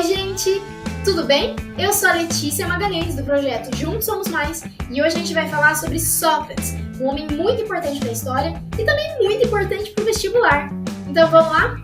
gente! Tudo bem? Eu sou a Letícia Magalhães, do projeto Juntos Somos Mais, e hoje a gente vai falar sobre Sócrates, um homem muito importante para a história e também muito importante para o vestibular. Então vamos lá?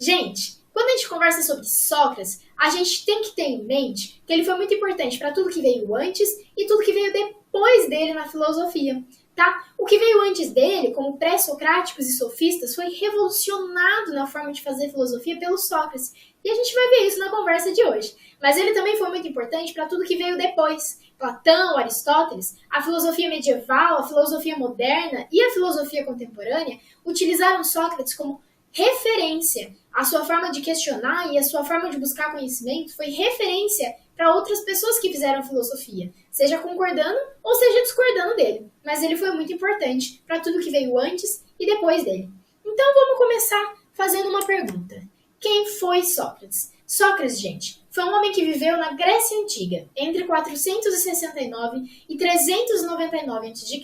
Gente, quando a gente conversa sobre Sócrates, a gente tem que ter em mente que ele foi muito importante para tudo que veio antes e tudo que veio depois dele na filosofia, tá? O que veio antes dele, como pré-socráticos e sofistas, foi revolucionado na forma de fazer filosofia pelo Sócrates. E a gente vai ver isso na conversa de hoje. Mas ele também foi muito importante para tudo que veio depois. Platão, Aristóteles, a filosofia medieval, a filosofia moderna e a filosofia contemporânea utilizaram Sócrates como referência. A sua forma de questionar e a sua forma de buscar conhecimento foi referência para outras pessoas que fizeram filosofia, seja concordando ou seja discordando dele. Mas ele foi muito importante para tudo que veio antes e depois dele. Então vamos começar fazendo uma pergunta. Quem foi Sócrates? Sócrates, gente, foi um homem que viveu na Grécia Antiga, entre 469 e 399 a.C.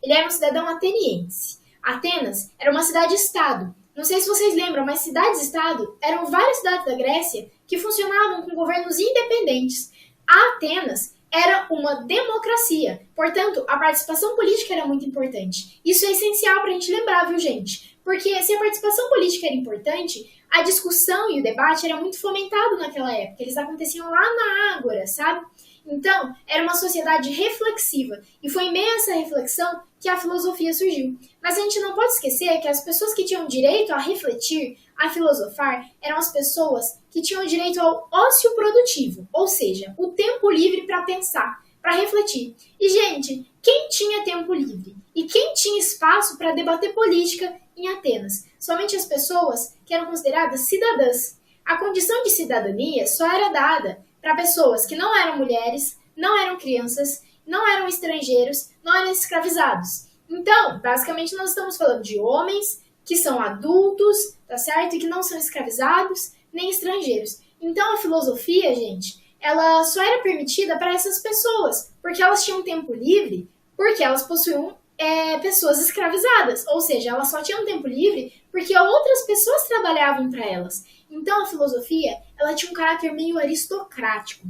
Ele era um cidadão ateniense. Atenas era uma cidade-estado. Não sei se vocês lembram, mas cidades-estado eram várias cidades da Grécia que funcionavam com governos independentes. A Atenas era uma democracia, portanto, a participação política era muito importante. Isso é essencial para a gente lembrar, viu, gente? Porque se a participação política era importante, a discussão e o debate era muito fomentado naquela época. Eles aconteciam lá na Ágora, sabe? Então, era uma sociedade reflexiva, e foi em meio a essa reflexão que a filosofia surgiu. Mas a gente não pode esquecer que as pessoas que tinham direito a refletir, a filosofar, eram as pessoas que tinham direito ao ócio produtivo, ou seja, o tempo livre para pensar, para refletir. E, gente, quem tinha tempo livre? E quem tinha espaço para debater política em Atenas? Somente as pessoas que eram consideradas cidadãs. A condição de cidadania só era dada para pessoas que não eram mulheres, não eram crianças, não eram estrangeiros, não eram escravizados. Então, basicamente, nós estamos falando de homens que são adultos, tá certo? E que não são escravizados, nem estrangeiros. Então, a filosofia, gente, ela só era permitida para essas pessoas, porque elas tinham tempo livre, porque elas possuíam pessoas escravizadas. Ou seja, elas só tinham tempo livre porque outras pessoas trabalhavam para elas. Então, a filosofia, ela tinha um caráter meio aristocrático.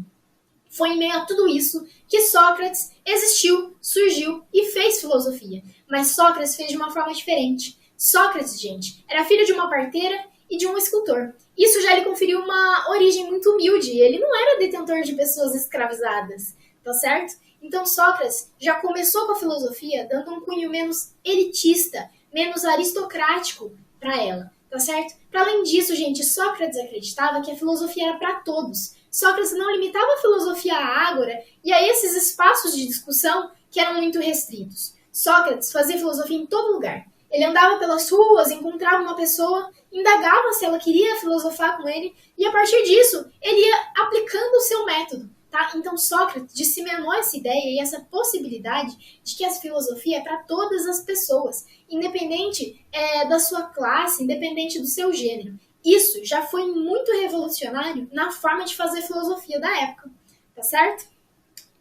Foi em meio a tudo isso que Sócrates existiu, surgiu e fez filosofia. Mas Sócrates fez de uma forma diferente. Sócrates, gente, era filho de uma parteira e de um escultor. Isso já lhe conferiu uma origem muito humilde. Ele não era detentor de pessoas escravizadas, tá certo? Então Sócrates já começou com a filosofia dando um cunho menos elitista, menos aristocrático para ela, tá certo? Para além disso, gente, Sócrates acreditava que a filosofia era para todos. Sócrates não limitava a filosofia à ágora e a esses espaços de discussão que eram muito restritos. Sócrates fazia filosofia em todo lugar. Ele andava pelas ruas, encontrava uma pessoa, indagava se ela queria filosofar com ele e, a partir disso, ele ia aplicando o seu método. Tá? Então, Sócrates disseminou essa ideia e essa possibilidade de que a filosofia é para todas as pessoas, independente da sua classe, independente do seu gênero. Isso já foi muito revolucionário na forma de fazer filosofia da época, tá certo?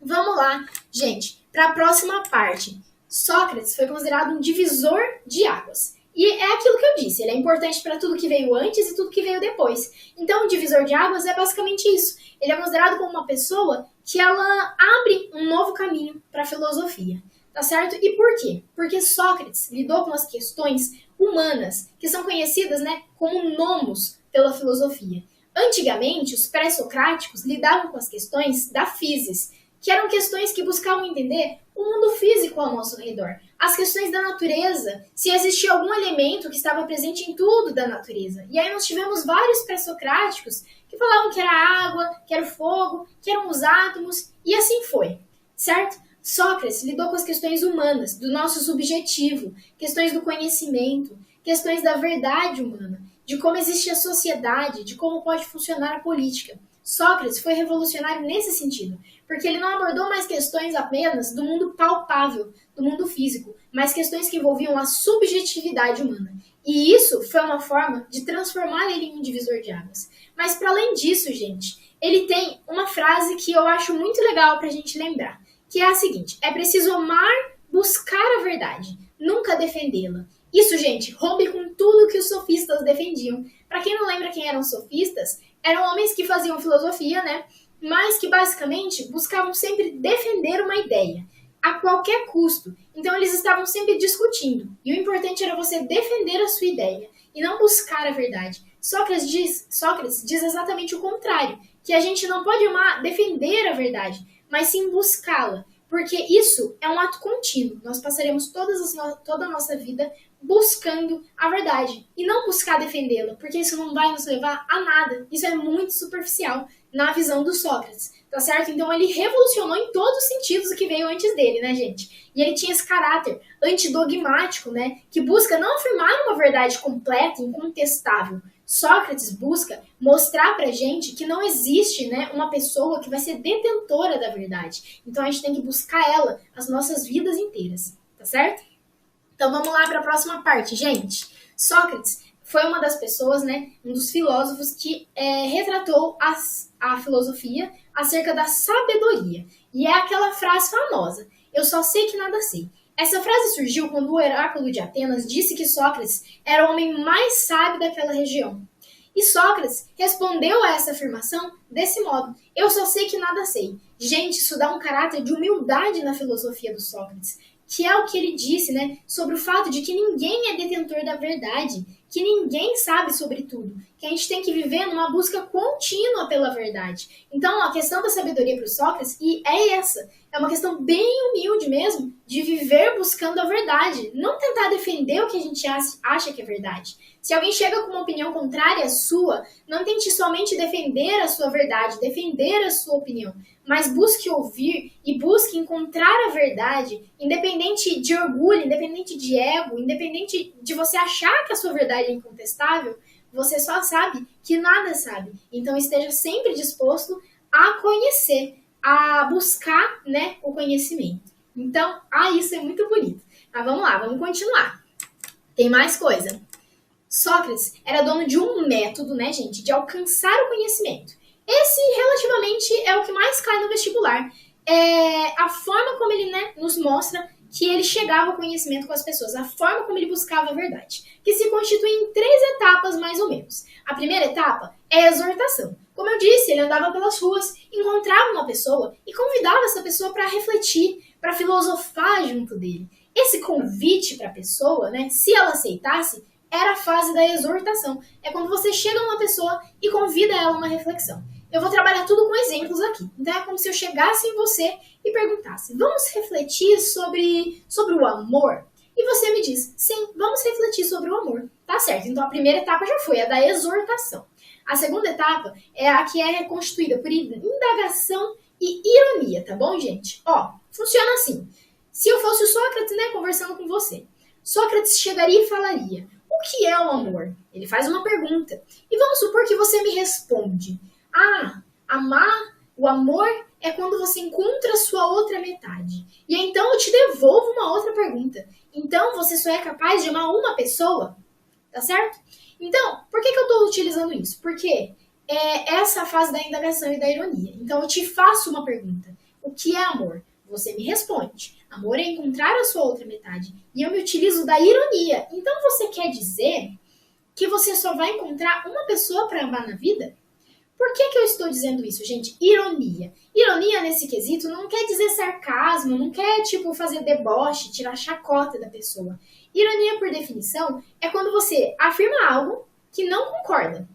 Vamos lá, gente, para a próxima parte. Sócrates foi considerado um divisor de águas. E é aquilo que eu disse, ele é importante para tudo que veio antes e tudo que veio depois. Então, o divisor de águas é basicamente isso. Ele é considerado como uma pessoa que ela abre um novo caminho para a filosofia, tá certo? E por quê? Porque Sócrates lidou com as questões humanas, que são conhecidas, como nomos pela filosofia. Antigamente, os pré-socráticos lidavam com as questões da physis, que eram questões que buscavam entender o mundo físico ao nosso redor, as questões da natureza, se existia algum elemento que estava presente em tudo da natureza. E aí nós tivemos vários pré-socráticos que falavam que era a água, que era o fogo, que eram os átomos, e assim foi, certo? Sócrates lidou com as questões humanas, do nosso subjetivo, questões do conhecimento, questões da verdade humana, de como existe a sociedade, de como pode funcionar a política. Sócrates foi revolucionário nesse sentido, porque ele não abordou mais questões apenas do mundo palpável, do mundo físico, mas questões que envolviam a subjetividade humana. E isso foi uma forma de transformar ele em um divisor de águas. Mas para além disso, gente, ele tem uma frase que eu acho muito legal para a gente lembrar, que é a seguinte: é preciso amar, buscar a verdade, nunca defendê-la. Isso, gente, rompe com tudo que os sofistas defendiam. Para quem não lembra quem eram os sofistas, eram homens que faziam filosofia, né? Mas que basicamente buscavam sempre defender uma ideia, a qualquer custo. Então eles estavam sempre discutindo. E o importante era você defender a sua ideia e não buscar a verdade. Sócrates diz exatamente o contrário, que a gente não pode amar, defender a verdade, mas sim buscá-la. Porque isso é um ato contínuo. Nós passaremos toda a nossa vida buscando a verdade. E não buscar defendê-la, porque isso não vai nos levar a nada. Isso é muito superficial na visão do Sócrates, tá certo? Então ele revolucionou em todos os sentidos o que veio antes dele, né, gente? E ele tinha esse caráter antidogmático, né? Que busca não afirmar uma verdade completa e incontestável. Sócrates busca mostrar pra gente que não existe, né, uma pessoa que vai ser detentora da verdade. Então a gente tem que buscar ela as nossas vidas inteiras, tá certo? Então vamos lá para a próxima parte, gente. Sócrates foi uma das pessoas, né, um dos filósofos que retratou a filosofia acerca da sabedoria. E é aquela frase famosa: eu só sei que nada sei. Essa frase surgiu quando o oráculo de Atenas disse que Sócrates era o homem mais sábio daquela região. E Sócrates respondeu a essa afirmação desse modo: eu só sei que nada sei. Gente, isso dá um caráter de humildade na filosofia do Sócrates, que é o que ele disse, né, sobre o fato de que ninguém é detentor da verdade, que ninguém sabe sobre tudo, que a gente tem que viver numa busca contínua pela verdade. Então, a questão da sabedoria para o Sócrates é essa, é uma questão bem humilde mesmo, de viver buscando a verdade, não tentar defender o que a gente acha que é verdade. Se alguém chega com uma opinião contrária à sua, não tente somente defender a sua verdade, defender a sua opinião, mas busque ouvir e busque encontrar a verdade, independente de orgulho, independente de ego, independente de você achar que a sua verdade é incontestável, você só sabe que nada sabe. Então esteja sempre disposto a conhecer, a buscar, né, o conhecimento. Então, isso é muito bonito. Mas vamos lá, vamos continuar. Tem mais coisa. Sócrates era dono de um método, né, gente, de alcançar o conhecimento. Esse, relativamente, é o que mais cai no vestibular. É a forma como ele, né, nos mostra que ele chegava ao conhecimento com as pessoas, a forma como ele buscava a verdade, que se constitui em 3 etapas, mais ou menos. A primeira etapa é a exortação. Como eu disse, ele andava pelas ruas, encontrava uma pessoa e convidava essa pessoa para refletir, para filosofar junto dele. Esse convite para a pessoa, né, se ela aceitasse, era a fase da exortação. É quando você chega numa pessoa e convida ela a uma reflexão. Eu vou trabalhar tudo com exemplos aqui. Então é como se eu chegasse em você e perguntasse: vamos refletir sobre o amor? E você me diz: sim, vamos refletir sobre o amor. Tá certo, então a primeira etapa já foi, a da exortação. A segunda etapa é a que é constituída por indagação e ironia, tá bom, gente? Ó, funciona assim. Se eu fosse o Sócrates, né, conversando com você, Sócrates chegaria e falaria: o que é o amor? Ele faz uma pergunta. E vamos supor que você me responde: amar, o amor é quando você encontra a sua outra metade. E então eu te devolvo uma outra pergunta. Então você só é capaz de amar uma pessoa? Tá certo? Então, por que eu estou utilizando isso? Porque é essa fase da indagação e da ironia. Então eu te faço uma pergunta: o que é amor? Você me responde: amor é encontrar a sua outra metade. E eu me utilizo da ironia. Então você quer dizer que você só vai encontrar uma pessoa para amar na vida? Por que eu estou dizendo isso, gente? Ironia. Ironia, nesse quesito, não quer dizer sarcasmo, não quer, fazer deboche, tirar chacota da pessoa. Ironia, por definição, é quando você afirma algo que não concorda.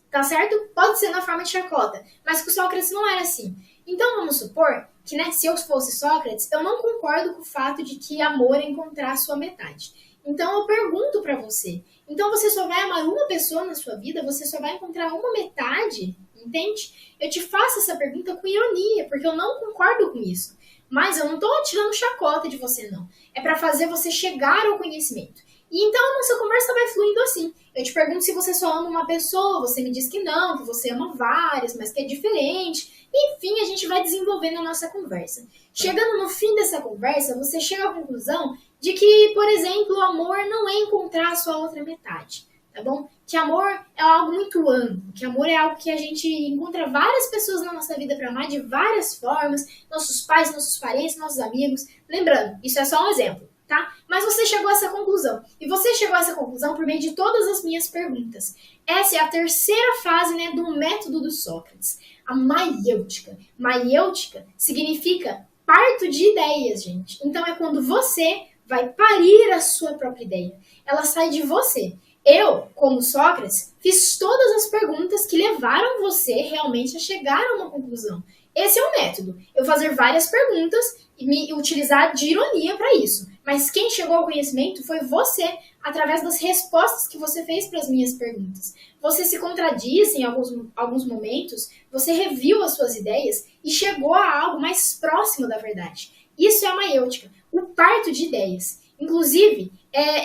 Tá certo? Pode ser na forma de chacota, mas com Sócrates não era assim. Então vamos supor que, né, se eu fosse Sócrates, eu não concordo com o fato de que amor é encontrar a sua metade. Então eu pergunto pra você: então você só vai amar uma pessoa na sua vida? Você só vai encontrar uma metade? Entende? Eu te faço essa pergunta com ironia, porque eu não concordo com isso. Mas eu não tô tirando chacota de você, não. É pra fazer você chegar ao conhecimento. E então a nossa conversa vai fluindo assim. Eu te pergunto se você só ama uma pessoa, você me diz que não, que você ama várias, mas que é diferente. Enfim, a gente vai desenvolvendo a nossa conversa. Chegando no fim dessa conversa, você chega à conclusão de que, por exemplo, o amor não é encontrar a sua outra metade, tá bom? Que amor é algo muito amplo, que amor é algo que a gente encontra várias pessoas na nossa vida para amar de várias formas, nossos pais, nossos parentes, nossos amigos. Lembrando, isso é só um exemplo, tá? Mas você chegou a essa conclusão. E você chegou a essa conclusão por meio de todas as minhas perguntas. Essa é a terceira fase, né, do método do Sócrates, a maiêutica. Maiêutica significa parto de ideias, gente. Então é quando você vai parir a sua própria ideia. Ela sai de você. Eu, como Sócrates, fiz todas as perguntas que levaram você realmente a chegar a uma conclusão. Esse é o método. Eu fazer várias perguntas e me utilizar de ironia para isso. Mas quem chegou ao conhecimento foi você, através das respostas que você fez para as minhas perguntas. Você se contradisse em alguns momentos, você reviu as suas ideias e chegou a algo mais próximo da verdade. Isso é a maiêutica, o parto de ideias. Inclusive,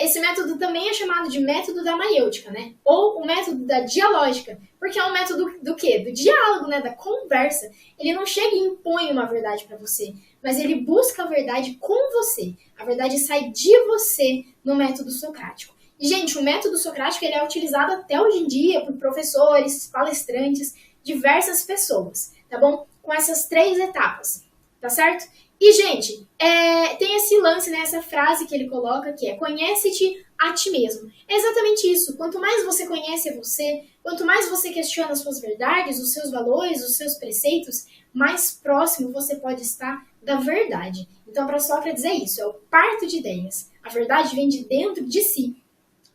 esse método também é chamado de método da maiêutica, né? Ou o método da dialógica, porque é um método do quê? Do diálogo, né? Da conversa. Ele não chega e impõe uma verdade para você, mas ele busca a verdade com você. A verdade sai de você no método socrático. E, gente, o método socrático ele é utilizado até hoje em dia por professores, palestrantes, diversas pessoas, tá bom? Com essas 3 etapas, tá certo? E, gente, tem esse lance, né, essa frase que ele coloca que é conhece-te a ti mesmo. É exatamente isso. Quanto mais você conhece você, quanto mais você questiona as suas verdades, os seus valores, os seus preceitos, mais próximo você pode estar da verdade. Então, para Sócrates é isso, é o parto de ideias. A verdade vem de dentro de si.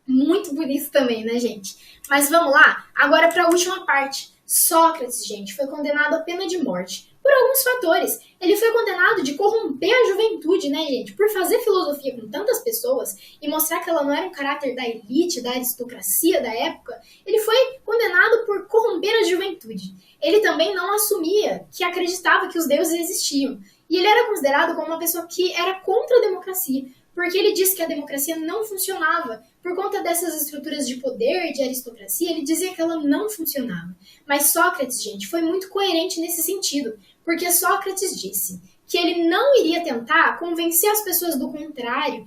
Muito bonito também, né, gente? Mas vamos lá, agora para a última parte. Sócrates, gente, foi condenado à pena de morte por alguns fatores. Ele foi condenado de corromper a juventude, né, gente? Por fazer filosofia com tantas pessoas e mostrar que ela não era um caráter da elite, da aristocracia da época. Ele foi condenado por corromper a juventude. Ele também não assumia que acreditava que os deuses existiam. E ele era considerado como uma pessoa que era contra a democracia, porque ele disse que a democracia não funcionava. Por conta dessas estruturas de poder, de aristocracia, ele dizia que ela não funcionava. Mas Sócrates, gente, foi muito coerente nesse sentido, porque Sócrates disse que ele não iria tentar convencer as pessoas do contrário,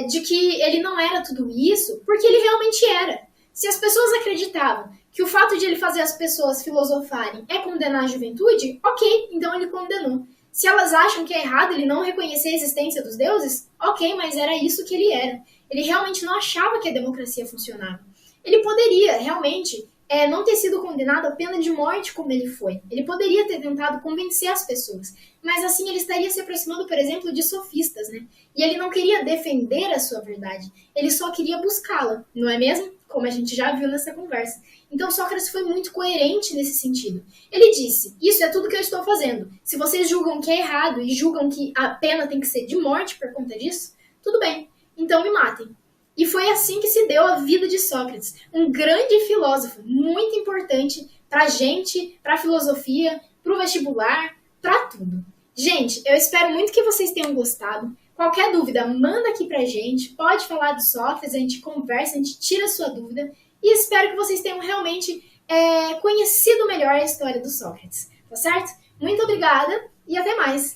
de que ele não era tudo isso, porque ele realmente era. Se as pessoas acreditavam que o fato de ele fazer as pessoas filosofarem é condenar a juventude, ok, então ele condenou. Se elas acham que é errado ele não reconhecer a existência dos deuses, ok, mas era isso que ele era. Ele realmente não achava que a democracia funcionava. Ele poderia, realmente, não ter sido condenado à pena de morte como ele foi. Ele poderia ter tentado convencer as pessoas, mas assim ele estaria se aproximando, por exemplo, de sofistas, né? E ele não queria defender a sua verdade, ele só queria buscá-la, não é mesmo? Como a gente já viu nessa conversa. Então Sócrates foi muito coerente nesse sentido. Ele disse, isso é tudo que eu estou fazendo. Se vocês julgam que é errado e julgam que a pena tem que ser de morte por conta disso, tudo bem, então me matem. E foi assim que se deu a vida de Sócrates, um grande filósofo, muito importante pra gente, pra filosofia, pro vestibular, pra tudo. Gente, eu espero muito que vocês tenham gostado. Qualquer dúvida, manda aqui pra gente, pode falar do Sócrates, a gente conversa, a gente tira a sua dúvida. E espero que vocês tenham realmente conhecido melhor a história do Sócrates, tá certo? Muito obrigada e até mais!